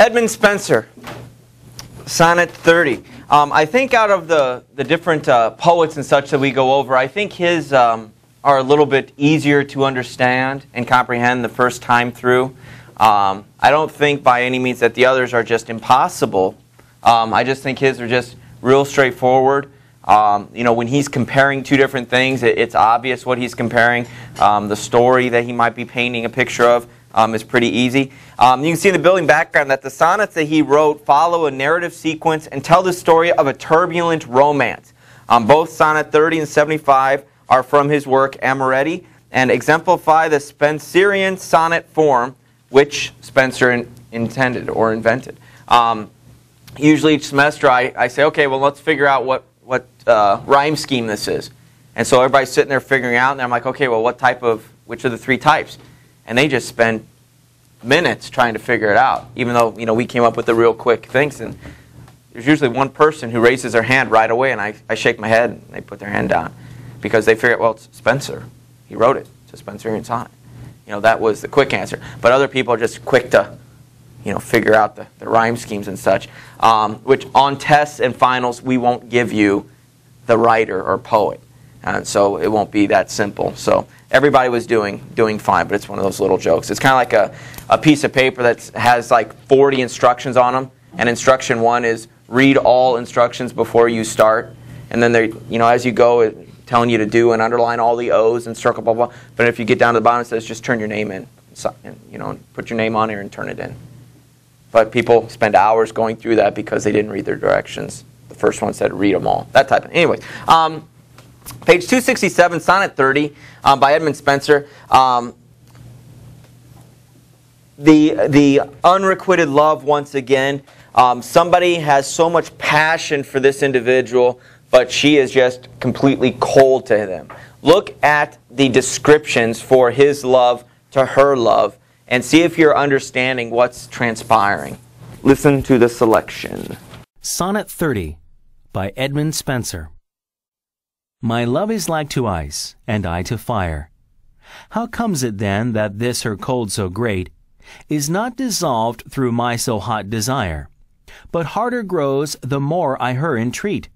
Edmund Spenser, Sonnet 30. I think out of the different poets and such that we go over, I think his are a little bit easier to understand and comprehend the first time through. I don't think by any means that the others are just impossible. I just think his are just real straightforward. You know, when he's comparing two different things, it's obvious what he's comparing. The story that he might be painting a picture of is pretty easy. You can see in the building background that the sonnets that he wrote follow a narrative sequence and tell the story of a turbulent romance. Both Sonnet 30 and 75 are from his work Amoretti and exemplify the Spenserian sonnet form which Spenser intended or invented. Usually each semester I say, okay, well, let's figure out what rhyme scheme this is. And so everybody's sitting there figuring out, and I'm like, okay, well, which of the three types? And they just spend minutes trying to figure it out, even though, you know, we came up with the real quick things. And there's usually one person who raises their hand right away, and I shake my head, and they put their hand down because they figure, well, it's Spenser. He wrote it. It's a Spenserian sonnet. You know, that was the quick answer. But other people are just quick to, you know, figure out the rhyme schemes and such, which on tests and finals we won't give you the writer or poet, and so it won't be that simple. So everybody was doing fine, but it's one of those little jokes. It's kind of like a piece of paper that has like 40 instructions on them, and instruction 1 is read all instructions before you start, and then they, you know, as you go, telling you to do and underline all the O's and circle blah blah. But if you get down to the bottom, it says just turn your name in, and, you know, put your name on here and turn it in. But people spend hours going through that because they didn't read their directions. The first one said read them all. That type of thing. Anyways, page 267, Sonnet 30 by Edmund Spenser. The unrequited love once again. Somebody has so much passion for this individual, but she is just completely cold to them. Look at the descriptions for his love to her love, and see if you're understanding what's transpiring. Listen to the selection. Sonnet 30 by Edmund Spenser. My love is like to ice, and I to fire. How comes it then that this her cold so great is not dissolved through my so hot desire, but harder grows the more I her entreat?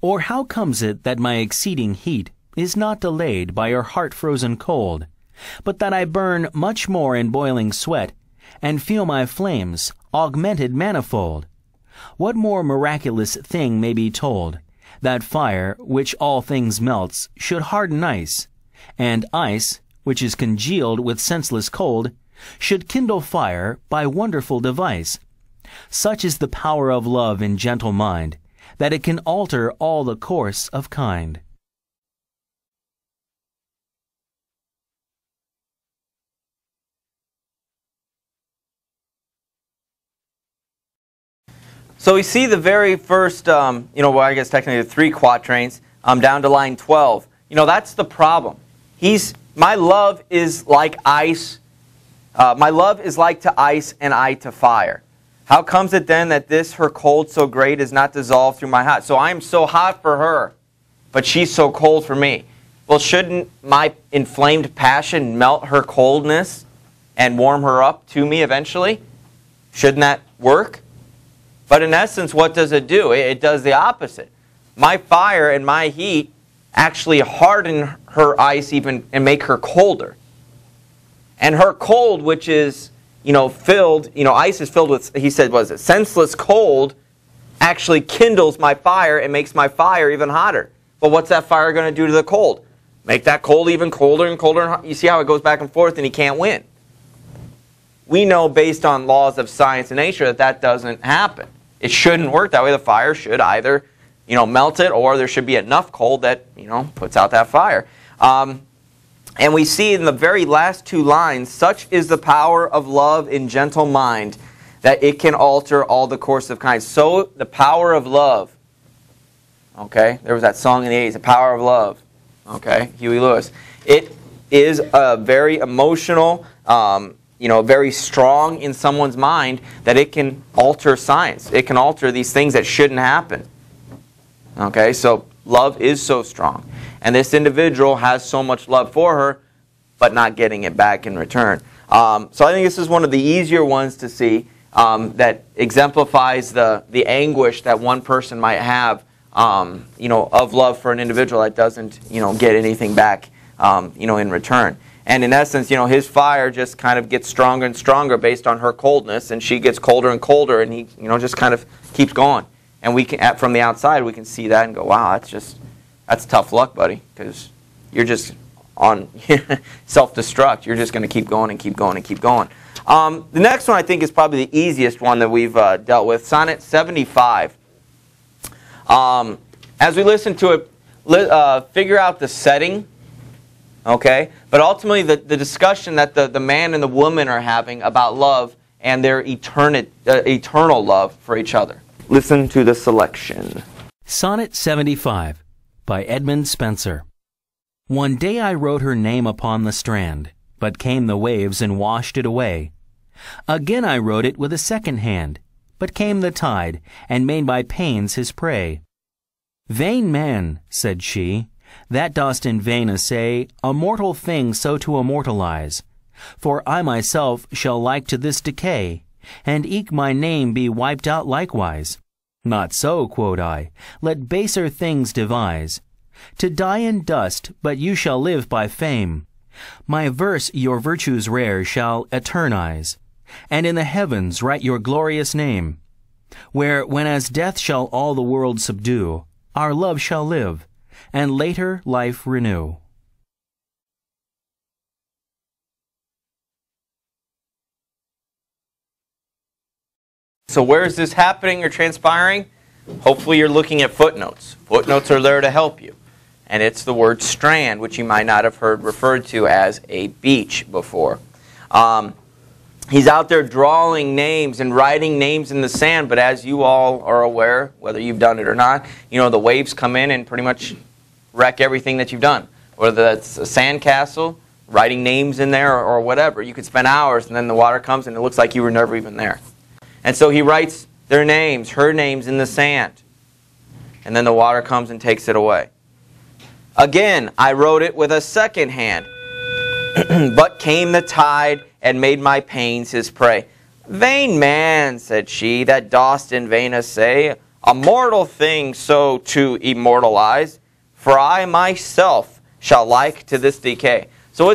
Or how comes it that my exceeding heat is not delayed by her heart-frozen cold, but that I burn much more in boiling sweat, and feel my flames augmented manifold? What more miraculous thing may be told, that fire, which all things melts, should harden ice, and ice, which is congealed with senseless cold, should kindle fire by wonderful device? Such is the power of love in gentle mind, that it can alter all the course of kind. So we see the very first, well, I guess technically the 3 quatrains, down to line 12. You know, that's the problem. My love is like ice. My love is like to ice, and I to fire. How comes it then that this her cold so great is not dissolved through my hot? So I am so hot for her, but she's so cold for me. Well, shouldn't my inflamed passion melt her coldness and warm her up to me eventually? Shouldn't that work? But in essence, what does it do? It does the opposite. My fire and my heat actually harden her ice even and make her colder. And her cold, which is, filled, ice is filled with, he said, was it senseless cold, actually kindles my fire and makes my fire even hotter. But what's that fire going to do to the cold? Make that cold even colder and colder. You see how it goes back and forth and he can't win. We know based on laws of science and nature that that doesn't happen. It shouldn't work that way. The fire should either, melt it, or there should be enough cold that, puts out that fire. And we see in the very last 2 lines, such is the power of love in gentle mind, that it can alter all the course of kind. So the power of love, okay, there was that song in the 80s, The Power of Love, okay, Huey Lewis. It is a very emotional, very strong in someone's mind, that it can alter science. It can alter these things that shouldn't happen. Okay, so love is so strong. And this individual has so much love for her, but not getting it back in return. So I think this is one of the easier ones to see. that exemplifies the anguish that one person might have, of love for an individual that doesn't, get anything back, in return. And in essence, his fire just kind of gets stronger and stronger based on her coldness, and she gets colder and colder, and he, just kind of keeps going. And we can, from the outside, we can see that and go, wow, that's tough luck, buddy, because you're just on self-destruct. You're just going to keep going and keep going and keep going. The next one I think is probably the easiest one that we've dealt with, Sonnet 75. As we listen to it, figure out the setting, okay? But ultimately the discussion that the man and the woman are having about love and their eternal love for each other. Listen to the selection. Sonnet 75 by Edmund Spenser. One day I wrote her name upon the strand, but came the waves and washed it away. Again I wrote it with a second hand, but came the tide and made my pains his prey. Vain man, said she, that dost in vain essay a mortal thing so to immortalize. For I myself shall like to this decay, and eke my name be wiped out likewise. Not so, quote I, let baser things devise. To die in dust, but you shall live by fame. My verse your virtues rare shall eternize, and in the heavens write your glorious name. Where, when as death shall all the world subdue, our love shall live, and later life renew. So where is this happening or transpiring? Hopefully you're looking at footnotes. Footnotes are there to help you. And it's the word strand, which you might not have heard referred to as a beach before. He's out there drawing names and writing names in the sand, but as you all are aware, whether you've done it or not, the waves come in and pretty much wreck everything that you've done. Whether that's a sandcastle, writing names in there, or whatever. You could spend hours and then the water comes and it looks like you were never even there. And so he writes their names, her names in the sand. And then the water comes and takes it away. Again, I wrote it with a second hand. But came the tide and made my pains his prey. Vain man, said she, that dost in vain essay a mortal thing so to immortalize. For I myself shall like to this decay. So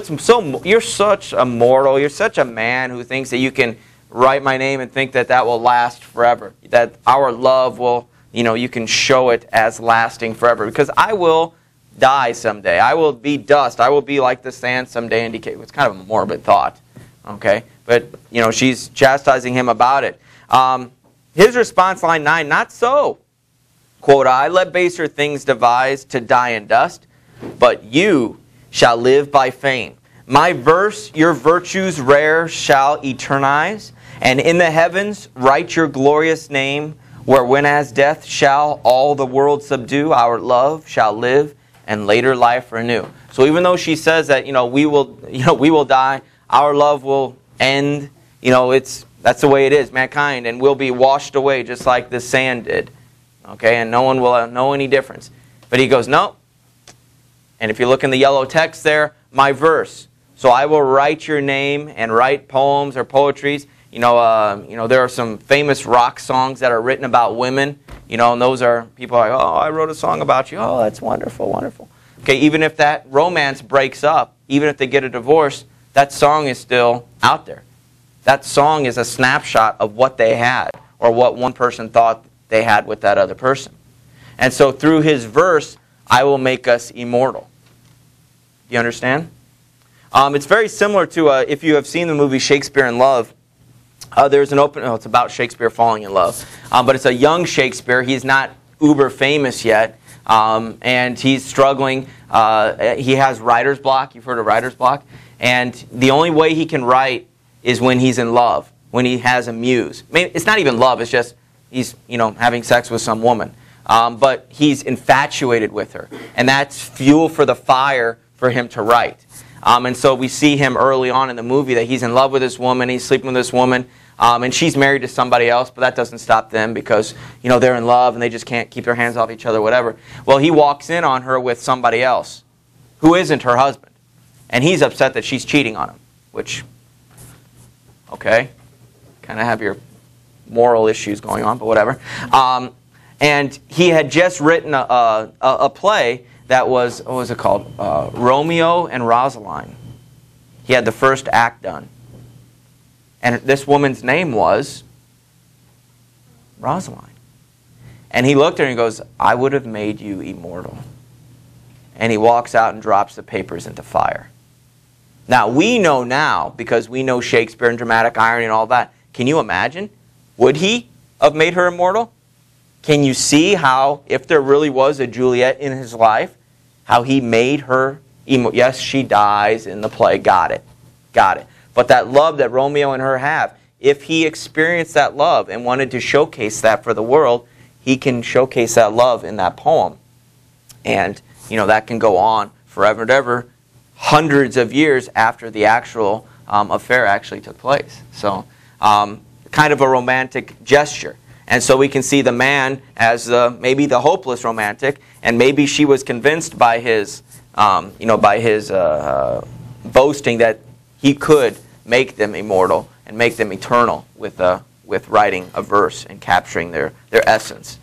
you're such a mortal, you're such a man who thinks that you can write my name and think that will last forever. That our love will, you can show it as lasting forever. Because I will die someday. I will be dust. I will be like the sand someday and decay. It's kind of a morbid thought. Okay? But, she's chastising him about it. His response, line 9, not so. Quote I, let baser things devise to die in dust, but you shall live by fame. My verse, your virtues rare shall eternize, and in the heavens write your glorious name, where when as death shall all the world subdue, our love shall live, and later life renew. So even though she says that we will die, our love will end. That's the way it is, mankind, and we'll be washed away just like the sand did. Okay, and no one will know any difference. But he goes, no. And if you look in the yellow text there, my verse. So I will write your name and write poems or poetries. There are some famous rock songs that are written about women. And those are people are like, oh, I wrote a song about you. Oh, that's wonderful, wonderful. Okay, even if that romance breaks up, even if they get a divorce, that song is still out there. That song is a snapshot of what they had or what one person thought they had with that other person. And so through his verse, I will make us immortal. Do you understand? It's very similar to, if you have seen the movie Shakespeare in Love, there's an it's about Shakespeare falling in love. But it's a young Shakespeare. He's not uber famous yet. And he's struggling. He has writer's block. You've heard of writer's block? And the only way he can write is when he's in love, when he has a muse. Maybe it's not even love. It's just he's having sex with some woman. But he's infatuated with her. And that's fuel for the fire for him to write. And so we see him early on in the movie that he's in love with this woman, he's sleeping with this woman, and she's married to somebody else, but that doesn't stop them because, they're in love and they just can't keep their hands off each other, whatever. Well, he walks in on her with somebody else who isn't her husband. And he's upset that she's cheating on him, which, okay, kind of have your moral issues going on, but whatever. And he had just written a play that was, what was it called? Romeo and Rosaline. He had the first act done. And this woman's name was Rosaline. And he looked at her and he goes, I would have made you immortal. And he walks out and drops the papers into fire. Now, we know now, because we know Shakespeare and dramatic irony and all that, can you imagine? Would he have made her immortal? Can you see how, if there really was a Juliet in his life, how he made her immortal? Yes, she dies in the play. Got it. Got it. But that love that Romeo and her have, if he experienced that love and wanted to showcase that for the world, he can showcase that love in that poem. And, you know, that can go on forever and ever, hundreds of years after the actual affair actually took place. So, kind of a romantic gesture. And so we can see the man as maybe the hopeless romantic, and maybe she was convinced by his, by his boasting that he could make them immortal and make them eternal with writing a verse and capturing their essence.